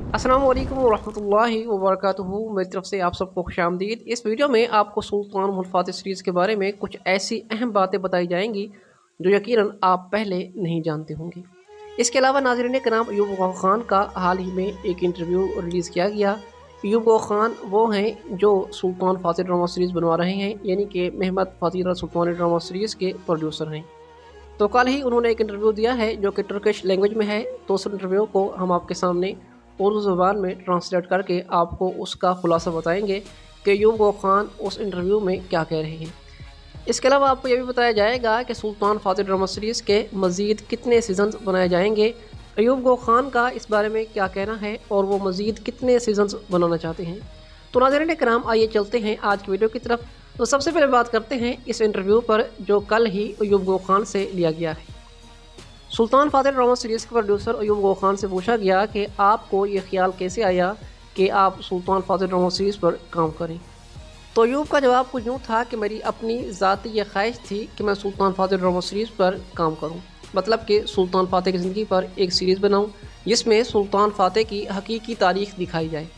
अस्सलाम वालेकुम रहमतुल्लाहि व बरकातुहू। मेरी तरफ से आप सबको खुशामदीद। इस वीडियो में आपको सुल्तान मुल्फ़ातिह सीरीज़ के बारे में कुछ ऐसी अहम बातें बताई जाएंगी जो यकीनन आप पहले नहीं जानते होंगे। इसके अलावा नाज़रीन कराम, अयूब गौहर ख़ान का हाल ही में एक इंटरव्यू रिलीज़ किया गया। अयूब गौहर ख़ान वो हैं जो सुल्तान फ़ातिह ड्रामा सीरीज़ बनवा रहे हैं, यानी कि महमद फ़ातिह सुल्तान ड्रामा सीरीज़ के प्रोड्यूसर हैं। तो कल ही उन्होंने एक इंटरव्यू दिया है जो कि टर्किश लैंग्वेज में है। तो उस इंटरव्यू को हम आपके सामने उर्दू ज़बान में ट्रांसलेट करके आपको उसका खुलासा बताएंगे कि अयूब गौहर ख़ान उस इंटरव्यू में क्या कह रहे हैं। इसके अलावा आपको ये भी बताया जाएगा कि सुल्तान फ़ातिह ड्रामा सीरीज़ के मज़ीद कितने सीज़न्स बनाए जाएंगे, अयूब गौहर ख़ान का इस बारे में क्या कहना है और वो मज़ीद कितने सीज़न्स बनाना चाहते हैं। तो नाज़रीन कराम, आइए चलते हैं आज की वीडियो की तरफ। तो सबसे पहले बात करते हैं इस इंटरव्यू पर जो कल ही अयूब गौहर ख़ान से लिया गया है। सुल्तान फ़ातिह ड्रामा सीरीज़ के प्रोड्यूसर अयूब गौहर ख़ान से पूछा गया कि आपको ये ख्याल कैसे आया कि आप सुल्तान फ़ातिह ड्रामा सीरीज़ पर काम करें। तो अयूब का जवाब कुछ यूँ था कि मेरी अपनी ज़ाती ये ख्वाहिश थी कि मैं सुल्तान फ़ातिह ड्रामा सीरीज़ पर काम करूँ, मतलब कि सुल्तान फ़ातिह की ज़िंदगी पर एक सीरीज़ बनाऊँ जिसमें सुल्तान फ़ातिह की हकीकी तारीख़ दिखाई जाए।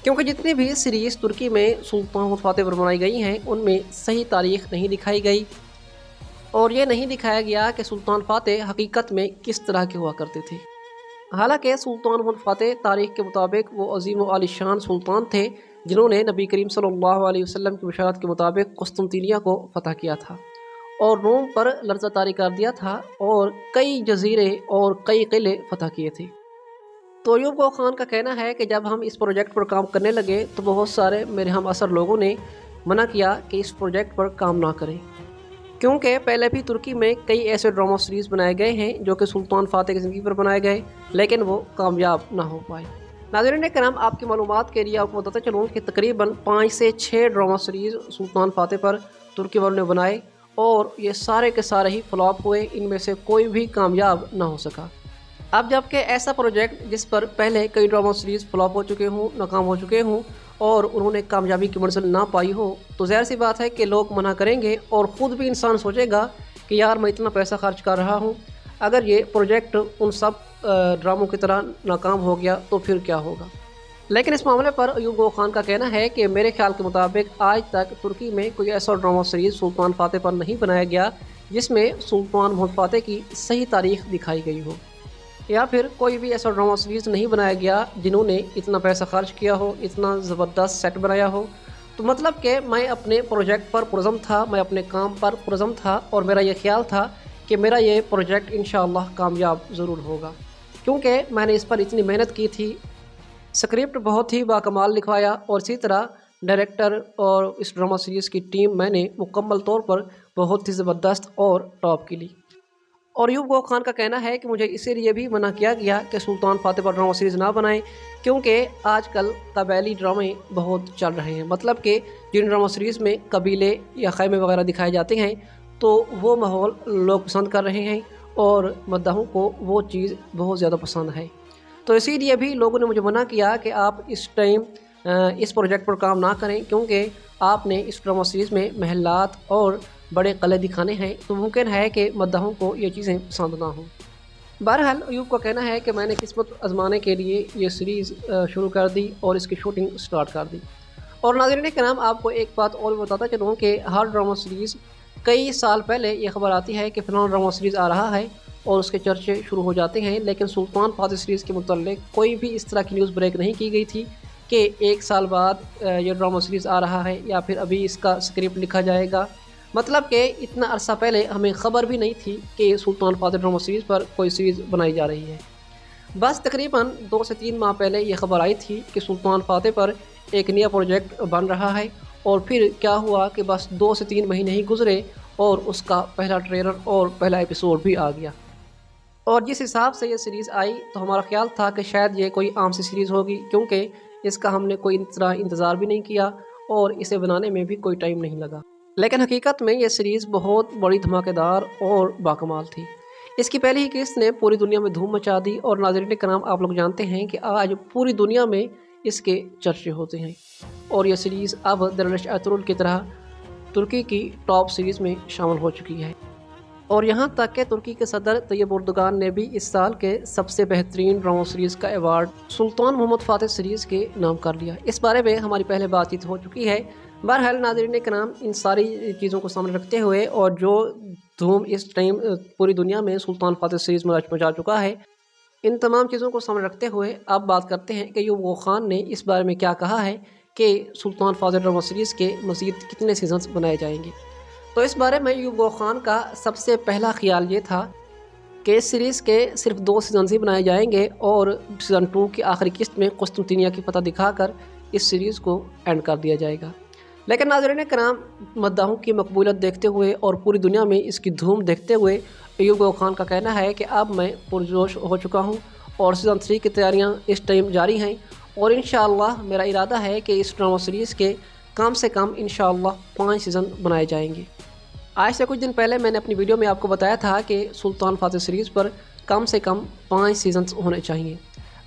क्योंकि जितनी भी सीरीज़ तुर्की में सुल्तान फ़ातिह पर बनाई गई हैं उनमें सही तारीख़ नहीं दिखाई गई और ये नहीं दिखाया गया कि सुल्तान फ़ातिह हकीकत में किस तरह के हुआ करते थे। हालांकि सुल्तान फ़ातिह तारीख़ के मुताबिक वो अज़ीम व आलिशान सुल्तान थे जिन्होंने नबी करीम सल्लल्लाहु अलैहि वसल्लम की बशारत के मुताबिक कुस्तुनतिनिया को फ़तह किया था और रोम पर लर्ज़ा तारी कर दिया था और कई जजीरे और कई किले फ़तह किए थे। तो अयूब गौहर ख़ान का कहना है कि जब हम इस प्रोजेक्ट पर काम करने लगे तो बहुत सारे मेरे हम असर लोगों ने मना किया कि इस प्रोजेक्ट पर काम ना करें, क्योंकि पहले भी तुर्की में कई ऐसे ड्रामा सीरीज़ बनाए गए हैं जो कि सुल्तान फ़ातिह की ज़िंदगी पर बनाए गए लेकिन वो कामयाब ना हो पाए। नाज़रीन कराम, आपकी मालूमात के लिए आपको बताता चलूँ कि तकरीबन 5 से 6 ड्रामा सीरीज़ सुल्तान फ़ातिह पर तुर्की वालों ने बनाए और ये सारे के सारे ही फ्लॉप हुए, इनमें से कोई भी कामयाब ना हो सका। अब जबकि ऐसा प्रोजेक्ट जिस पर पहले कई ड्रामा सीरीज़ फ्लॉप हो चुके हों, नाकाम हो चुके हों और उन्होंने कामयाबी की मंजिल ना पाई हो, तो ज़ाहिर सी बात है कि लोग मना करेंगे और ख़ुद भी इंसान सोचेगा कि यार मैं इतना पैसा खर्च कर रहा हूँ, अगर ये प्रोजेक्ट उन सब ड्रामों की तरह नाकाम हो गया तो फिर क्या होगा। लेकिन इस मामले पर अयूब गौहर ख़ान का कहना है कि मेरे ख्याल के मुताबिक आज तक तुर्की में कोई ऐसा ड्रामा सीरीज़ सुल्तान फ़ातिह पर नहीं बनाया गया जिसमें सुल्तान मुहम्मद फ़ातिह की सही तारीख़ दिखाई गई हो, या फिर कोई भी ऐसा ड्रामा सीरीज़ नहीं बनाया गया जिन्होंने इतना पैसा खर्च किया हो, इतना ज़बरदस्त सेट बनाया हो। तो मतलब कि मैं अपने प्रोजेक्ट पर पुरज़म था, मैं अपने काम पर पुरज़म था और मेरा ये ख्याल था कि मेरा ये प्रोजेक्ट इंशाअल्लाह कामयाब ज़रूर होगा, क्योंकि मैंने इस पर इतनी मेहनत की थी। स्क्रिप्ट बहुत ही बाकमाल लिखवाया और इसी तरह डायरेक्टर और इस ड्रामा सीरीज़ की टीम मैंने मुकम्मल तौर पर बहुत ही ज़बरदस्त और टॉप की ली। और अयूब गौहर ख़ान का कहना है कि मुझे इसीलिए भी मना किया गया कि सुल्तान फ़ातिह पर ड्रामा सीरीज़ ना बनाएं, क्योंकि आजकल कबायली ड्रामे बहुत चल रहे हैं। मतलब कि जिन ड्रामा सीरीज़ में कबीले या खैमे वगैरह दिखाए जाते हैं तो वो माहौल लोग पसंद कर रहे हैं और मद्दाहों को वो चीज़ बहुत ज़्यादा पसंद है। तो इसीलिए भी लोगों ने मुझे मना किया कि आप इस टाइम इस प्रोजेक्ट पर काम ना करें, क्योंकि आपने इस ड्रामा सीरीज़ में महलात और बड़े कले दिखाने हैं, तो मुमकिन है कि मद्दाहों को ये चीज़ें पसंद ना हों। बहरहाल अयूब का कहना है कि मैंने किस्मत आजमाने के लिए ये सीरीज़ शुरू कर दी और इसकी शूटिंग स्टार्ट कर दी। और नाज़रीन के नाम, आपको एक बात और भी बताता चलूँ कि हर ड्रामा सीरीज़ कई साल पहले ये खबर आती है कि फ़िलहाल ड्रामा सीरीज़ आ रहा है और उसके चर्चे शुरू हो जाते हैं, लेकिन सुल्तान फ़ातिह सीरीज़ के मुतल्लिक़ कोई भी इस तरह की न्यूज़ ब्रेक नहीं की गई थी कि 1 साल बाद ये ड्रामा सीरीज़ आ रहा है या फिर अभी इसका स्क्रिप्ट लिखा जाएगा। मतलब कि इतना अरसा पहले हमें ख़बर भी नहीं थी कि सुल्तान फ़ातिह ड्रामा सीरीज़ पर कोई सीरीज़ बनाई जा रही है। बस तकरीबन 2 से 3 माह पहले ये खबर आई थी कि सुल्तान फ़ातिह पर एक नया प्रोजेक्ट बन रहा है और फिर क्या हुआ कि बस 2 से 3 महीने ही गुजरे और उसका पहला ट्रेलर और पहला एपिसोड भी आ गया। और जिस हिसाब से ये सीरीज़ आई तो हमारा ख्याल था कि शायद ये कोई आम सी सीरीज़ होगी, क्योंकि इसका हमने कोई तरह इंतज़ार भी नहीं किया और इसे बनाने में भी कोई टाइम नहीं लगा। लेकिन हकीकत में ये सीरीज़ बहुत बड़ी धमाकेदार और बाकमाल थी। इसकी पहली ही किस्त ने पूरी दुनिया में धूम मचा दी और नाज़रीन कराम, आप लोग जानते हैं कि आज पूरी दुनिया में इसके चर्चे होते हैं और यह सीरीज़ अब दरवेश अतरुल की तरह तुर्की की टॉप सीरीज़ में शामिल हो चुकी है। اور یہاں تک کہ ترکی کے صدر طیب اردگان نے بھی اس سال کے سب سے بہترین ڈرامہ سیریز کا ایوارڈ سلطان محمد فاتح سیریز کے نام کر لیا۔ اس بارے میں ہماری پہلے بات چیت ہو چکی ہے۔ بہرحال ناظرین کرام، ان ساری چیزوں کو سامنے رکھتے ہوئے اور جو دھوم اس ٹائم پوری دنیا میں سلطان فاتح سیریز میں مچا چکا ہے، ان تمام چیزوں کو سامنے رکھتے ہوئے اب بات کرتے ہیں کہ ایوب خان نے اس بارے میں کیا کہا ہے کہ سلطان فاتح ڈرامہ سیریز کے مزید کتنے سیزنز بنائے جائیں گے۔ تو اس بارے میں ایوب خان کا سب سے پہلا خیال یہ تھا کہ اس سیریز کے صرف 2 سیزنز ہی بنائے جائیں گے اور سیزن 2 کی آخری قسط میں قسطنطنیہ کی فتح دکھا کر اس سیریز کو اینڈ کر دیا جائے گا۔ لیکن ناظرین کرام، مداحوں کی مقبولیت دیکھتے ہوئے اور پوری دنیا میں اس کی دھوم دیکھتے ہوئے ایوب خان کا کہنا ہے کہ اب میں پرجوش ہو چکا ہوں اور سیزن 3 کی تیاریاں اس ٹائم جاری ہیں، اور انشاءاللہ میرا ارادہ ہے کہ اس ڈرامہ سیریز کے کم سے کم انشاءاللہ 5 سیزن بنائے جائیں گے۔ آج سے کچھ دن پہلے میں نے اپنی ویڈیو میں آپ کو بتایا تھا کہ سلطان فاتح سیریز پر کم سے کم 5 سیزنز ہونے چاہیے۔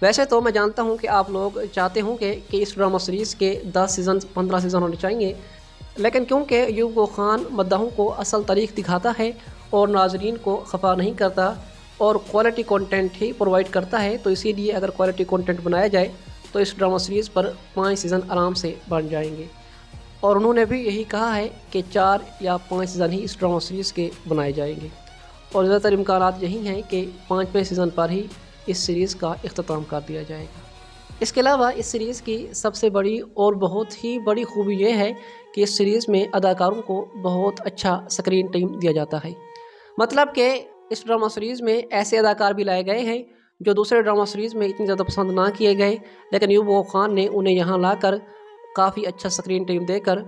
ویسے تو میں جانتا ہوں کہ آپ لوگ چاہتے ہوں کہ اس ڈرامہ سیریز کے 10 سیزنز 15 سیزن ہونے چاہیے، لیکن کیونکہ ایوب خان مداحوں کو اصل تاریخ دکھاتا ہے اور ناظرین کو خفا نہیں کرتا اور کوالٹی کنٹینٹ ہی پرووائڈ کرتا ہے، تو اسی لیے اگر کوالٹی کنٹینٹ بنایا جائے تو اس ڈرامہ سیریز پر 5 سیزن آرام سے بن جائیں گے، اور انہوں نے بھی یہی کہا ہے کہ 4 یا 5 سیزن ہی اس ڈرامہ سیریز کے بنائے جائیں گے، اور زیادہ تر امکانات یہی ہیں کہ 5ویں سیزن پر ہی اس سیریز کا اختتام کر دیا جائے گا۔ اس کے علاوہ اس سیریز کی سب سے بڑی اور بہت ہی بڑی خوبی یہ ہے کہ اس سیریز میں اداکاروں کو بہت اچھا سکرین ٹائم دیا جاتا ہے۔ مطلب کہ اس ڈرامہ سیریز میں ایسے اداکار بھی لائے گئے ہیں جو دوسرے ڈرامہ سیریز میں اتنی زیادہ پسند نہ کیے گئے، لیکن ایوب خان نے انہیں یہاں لا کر کافی اچھا سکرین ٹائم دے کر،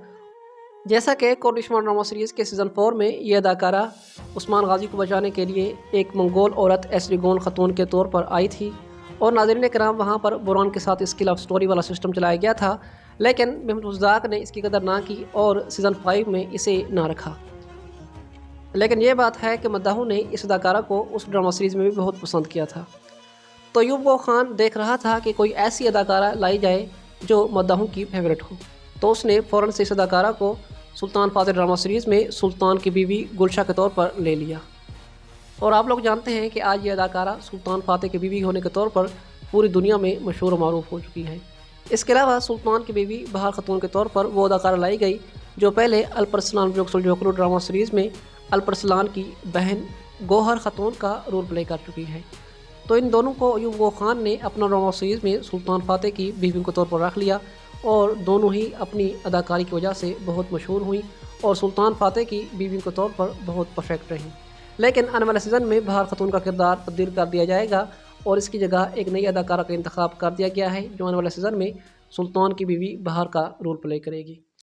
جیسا کہ کوردشمن ڈرامہ سیریز کے سیزن 4 میں یہ اداکارہ عثمان غازی کو بچانے کے لیے ایک منگول عورت ایسریگون خاتون کے طور پر آئی تھی، اور ناظرین کرام وہاں پر بوران کے ساتھ اس کی لو سٹوری والا سسٹم چلایا گیا تھا، لیکن محمد مصداق نے اس کی قدر نہ کی اور سیزن 5 میں اسے نہ رکھا۔ لیکن یہ بات ہے کہ مداحوں نے اس اداکارہ کو اس ڈرامہ سیریز میں بھی بہت پسند کیا تھا، تو ایوب خان دیکھ رہا تھا کہ کوئی ایسی اداکارہ لائی جائے جو مداحوں کی فیورٹ ہو، تو اس نے فوراً سے اس اداکارہ کو سلطان فاتح ڈرامہ سیریز میں سلطان کی بیوی گلشا کے طور پر لے لیا، اور آپ لوگ جانتے ہیں کہ آج یہ اداکارہ سلطان فاتح کی بیوی ہونے کے طور پر پوری دنیا میں مشہور و معروف ہو چکی ہے۔ اس کے علاوہ سلطان کی بیوی بہار خاتون کے طور پر وہ اداکارہ لائی گئی جو پہلے الپرسلان جوکسل جوکلو ڈرامہ سیریز میں الپرسلان کی بہن گوہر خاتون کا رول پلے کر چکی ہے، تو ان دونوں کو ایوب خان نے اپنا ڈرامہ سیریز میں سلطان فاتح کی بیوی کے طور پر رکھ لیا، اور دونوں ہی اپنی اداکاری کی وجہ سے بہت مشہور ہوئیں اور سلطان فاتح کی بیوی کے طور پر بہت پرفیکٹ رہیں۔ لیکن آنے والے سیزن میں بہار خاتون کا کردار تبدیل کر دیا جائے گا اور اس کی جگہ ایک نئی اداکارہ کا انتخاب کر دیا گیا ہے جو آنے والے سیزن میں سلطان کی بیوی بہار کا رول پلے کرے گی۔